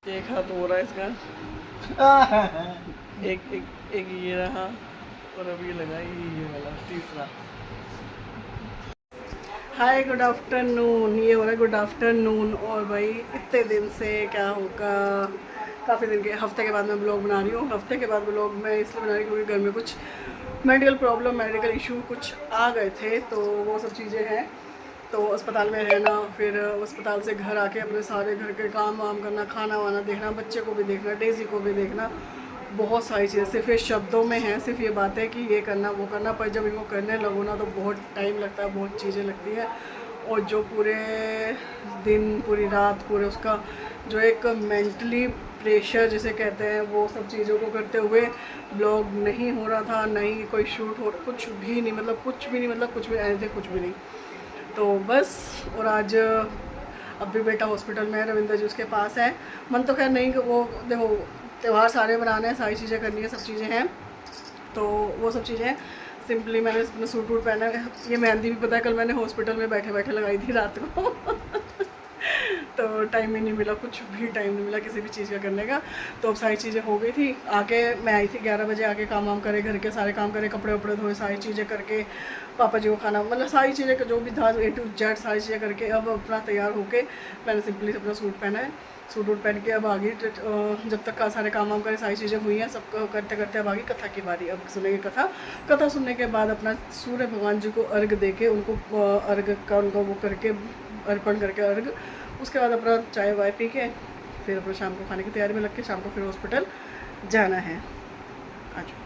एक हाथ हो रहा है इसका, एक एक एक ये रहा और अभी लगा ये वाला तीसरा। हाय गुड आफ्टरनून, ये हो रहा है गुड आफ्टरनून। और भाई इतने दिन से क्या होगा, काफ़ी दिन के हफ्ते के बाद मैं ब्लॉग बना रही हूँ। हफ्ते के बाद ब्लॉग मैं इसलिए बना रही हूँ क्योंकि घर में कुछ मेडिकल प्रॉब्लम, मेडिकल इशू कुछ आ गए थे, तो वो सब चीज़ें हैं। तो अस्पताल में रहना, फिर अस्पताल से घर आके अपने सारे घर के काम वाम करना, खाना वाना देखना, बच्चे को भी देखना, डेज़ी को भी देखना, बहुत सारी चीज़ें सिर्फ ये शब्दों में हैं, सिर्फ ये बात है कि ये करना वो करना, पर जब इनको करने लगो ना तो बहुत टाइम लगता है, बहुत चीज़ें लगती हैं। और जो पूरे दिन, पूरी रात, पूरे उसका जो एक मेंटली प्रेशर जिसे कहते हैं, वो सब चीज़ों को करते हुए ब्लॉग नहीं हो रहा था, नहीं कोई शूट हो, कुछ भी नहीं, मतलब कुछ भी नहीं, मतलब कुछ भी ऐसे कुछ भी नहीं। तो बस, और आज अब भी बेटा हॉस्पिटल में है, रविंद्र जी उसके पास है। मन तो खैर नहीं, वो देखो त्यौहार सारे बनाने हैं, सारी चीज़ें करनी है, सब चीज़ें हैं, तो वो सब चीज़ें सिंपली मैंने अपना सूट वूट पहना है। ये मेहंदी भी पता है कल मैंने हॉस्पिटल में बैठे बैठे लगाई थी रात को तो टाइम ही नहीं मिला, कुछ भी टाइम नहीं मिला किसी भी चीज़ का करने का। तो अब सारी चीज़ें हो गई थी, आके मैं आई थी 11 बजे, आके काम वाम करे, घर के सारे काम करे, कपड़े वपड़े धोए, सारी चीज़ें करके पापा जी को खाना, मतलब सारी चीज़ें जो भी था A to Z सारी चीज़ें करके अब अपना तैयार होके मैंने सिंपली अपना सूट पहना है। सूट वूट पहन के अब आ गई, जब तक का सारे काम वाम करे, सारी चीज़ें हुई हैं, सब करते करते अब आ गई कथा की बारी। अब सुनेंगे कथा। कथा सुनने के बाद अपना सूर्य भगवान जी को अर्घ दे के, उनको अर्घ का उनका वो करके, अर्पण करके अर्घ, उसके बाद अपना चाय वाय पी के फिर अपना शाम को खाने की तैयारी में लग के शाम को फिर हॉस्पिटल जाना है। आज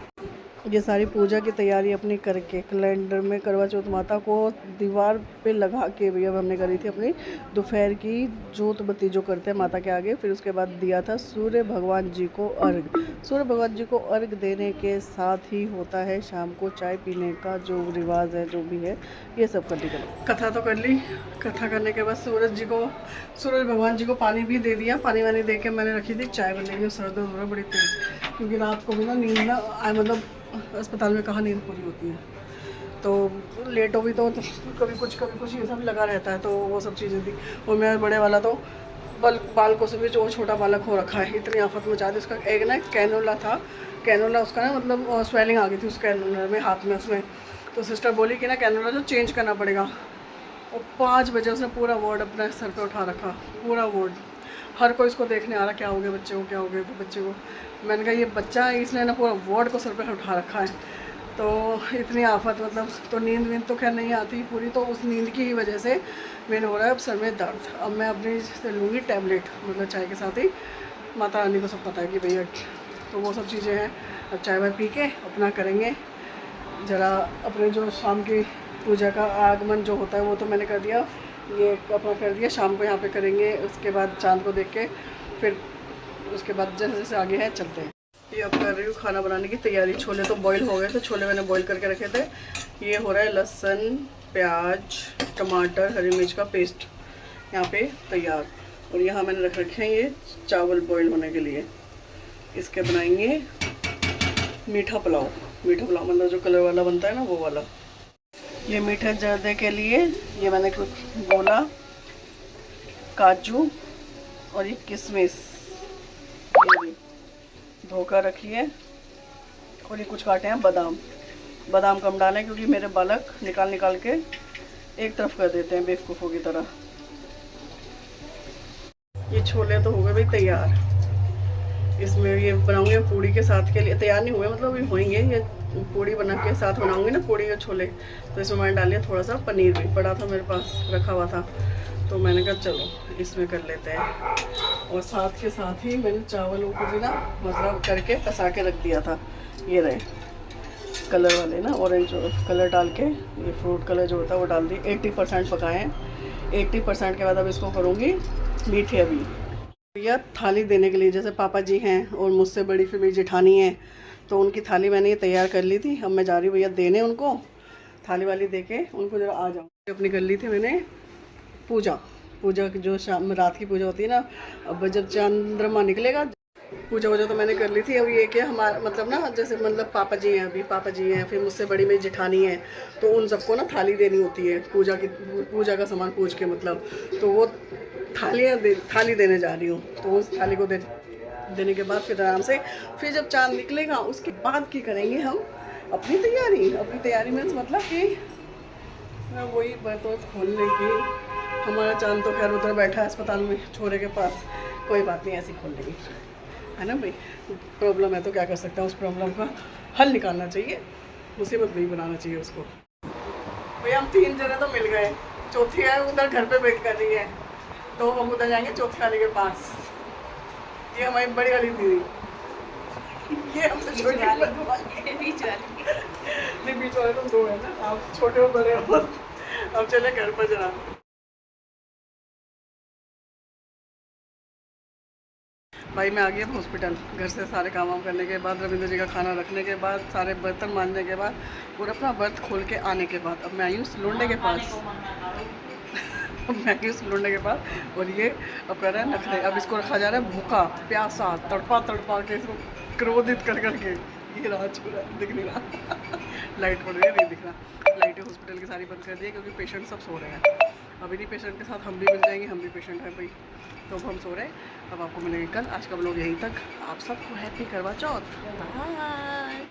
ये सारी पूजा की तैयारी अपनी करके कैलेंडर में करवा चौथ माता को दीवार पे लगा के भी अब हमने करी थी अपनी दोपहर की जोत बत्ती जो करते हैं माता के आगे। फिर उसके बाद दिया था सूर्य भगवान जी को अर्घ। सूर्य भगवान जी को अर्घ देने के साथ ही होता है शाम को चाय पीने का जो रिवाज है, जो भी है, ये सब कर ली। कथा तो कर ली, कथा करने के बाद सूरज भगवान जी को पानी भी दे दिया। पानी वानी दे के मैंने रखी थी चाय बनने की। सर दर्द हो रहा बड़ी तेज, क्योंकि रात को भी ना नींद ना मतलब अस्पताल में कहाँ नींद पूरी होती है, तो लेट हो भी तो कभी कुछ ये सब लगा रहता है, तो वो सब चीज़ें थी। और मेरा बड़े वाला तो बालकों से भी जो छोटा बालक हो रखा है, इतनी आफत मचा दी। उसका एक ना कैनोला था, कैनोला उसका ना मतलब स्वेलिंग आ गई थी उस कैनोला में, हाथ में उसमें। तो सिस्टर बोली कि ना कैनोला जो चेंज करना पड़ेगा। और 5 बजे उसने पूरा वार्ड अपने सर पे उठा रखा, पूरा वार्ड। हर कोई इसको देखने आ रहा, क्या हो गया बच्चे को, क्या हो गया बच्चे को। मैंने कहा ये बच्चा है, इसने ना पूरा वार्ड को सर पे उठा रखा है। तो इतनी आफत, मतलब तो नींद तो खैर नहीं आती पूरी, तो उस नींद की ही वजह से मेरे हो रहा है अब सर में दर्द। अब मैं अपनी से लूँगी टैबलेट, मतलब चाय के साथ ही। माता रानी को सब पता है कि भैया, तो वो सब चीज़ें हैं। अब चाय वाय पी के अपना करेंगे ज़रा अपने जो शाम की पूजा का आगमन जो होता है वो तो मैंने कर दिया, ये अपना कर दिया। शाम को यहाँ पे करेंगे, उसके बाद चांद को देख के फिर उसके बाद जैसे जैसे आगे है चलते हैं। ये अब कर रही हूँ खाना बनाने की तैयारी। छोले तो बॉईल हो गए थे, छोले मैंने बॉईल करके रखे थे। ये हो रहा है लहसुन, प्याज, टमाटर, हरी मिर्च का पेस्ट यहाँ पे तैयार। और यहाँ मैंने रख रखे हैं ये चावल बॉईल होने के लिए। इसके बनाएंगे मीठा पुलाव। मीठा पुलाव मतलब जो कलर वाला बनता है ना, वो वाला। ये मीठे जर्दे के लिए ये मैंने कुछ गोला, काजू और ये किशमिश धोकर रखी है। और ये कुछ काटे हैं बादाम। बादाम कम डालें क्योंकि मेरे बालक निकाल निकाल के एक तरफ कर देते हैं बेवकूफ़ों की तरह। ये छोले तो हो गए भाई तैयार। इसमें ये बनाऊंगे पूड़ी के साथ के लिए। तैयार नहीं हुए, मतलब अभी होंगे। ये पूड़ी बना के साथ बनाऊंगी ना, पूड़ी और छोले। तो इसमें मैंने डाल लिया थोड़ा सा पनीर भी पड़ा था मेरे पास, रखा हुआ था, तो मैंने कहा चलो इसमें कर लेते हैं। और साथ के साथ ही मैंने चावलों को भी ना मतलब करके कसा के रख दिया था। ये रहे कलर वाले ना, ऑरेंज कलर डाल के, ये फ्रूट कलर जो होता है वो डाल दी। 80% पकाए हैं। 80% के बाद अब इसको करूँगी मीठे। अभी भैया थाली देने के लिए, जैसे पापा जी हैं और मुझसे बड़ी फिर मेरी जेठानी है, तो उनकी थाली मैंने ये तैयार कर ली थी। अब मैं जा रही हूँ भैया देने उनको, थाली वाली दे के उनको जरा आ जाऊँ। अपनी कर ली थी मैंने पूजा की, जो शाम रात की पूजा होती है ना। अब जब चंद्रमा निकलेगा पूजा वूजा तो मैंने कर ली थी। अब ये कि हमारा मतलब ना, जैसे मतलब पापा जी हैं, अभी पापा जी हैं, फिर मुझसे बड़ी मेरी जेठानी है, तो उन सबको ना थाली देनी होती है पूजा का सामान पूज के, मतलब तो वो थाली देने जा रही हूँ। तो उस थाली को देने के बाद फिर आराम से, फिर जब चाँद निकलेगा उसके बाद की करेंगे हम अपनी तैयारी में, मतलब कि वही बर्तन खोलने की। हमारा चाँद तो खैर उधर बैठा है अस्पताल में छोरे के पास, कोई बात नहीं, ऐसी खोल लेंगे, है ना भाई। प्रॉब्लम है तो क्या कर सकते हैं, उस प्रॉब्लम का हल निकालना चाहिए, मुसीबत नहीं बनाना चाहिए उसको। भैया हम 3 जने तो मिल गए, चौथी है उधर घर पे वेट कर रही है, तो हम उधर जाएंगे चौथी वाली के पास। ये हमारी बड़ी वाली दीदी, ये हमसे छोटी वाली बीच वाले तुम 2 है ना, आप छोटे हो बड़े हो। अब चले घर पर जरा। भाई मैं आ गया हॉस्पिटल, घर से सारे काम वाम करने के बाद, रविंद्र जी का खाना रखने के बाद, सारे बर्तन मांजने के बाद और अपना बर्थ खोल के आने के बाद, अब मैं आई हूँ लौंडे के पास। मैं आई हूँ लौंडे के पास और ये अब कर रहा है नखरे। अब इसको रखा जा रहा है भूखा प्यासा, तड़पा के इसको क्रोधित कर करके। ये रहा छोरा, दिख नहीं रहा। लाइट पड़ रही है, नहीं दिख रहा। लाइटें हॉस्पिटल की सारी बंद कर दी है क्योंकि पेशेंट सब सो रहे हैं। अब इन्हीं पेशेंट के साथ हम भी मिल जाएंगे, हम भी पेशेंट हैं भाई, तो अब हम सो रहे हैं। अब आपको मिलेंगे कल। आज का व्लॉग यहीं तक। आप सबको हैप्पी करवा चौथ। बाय।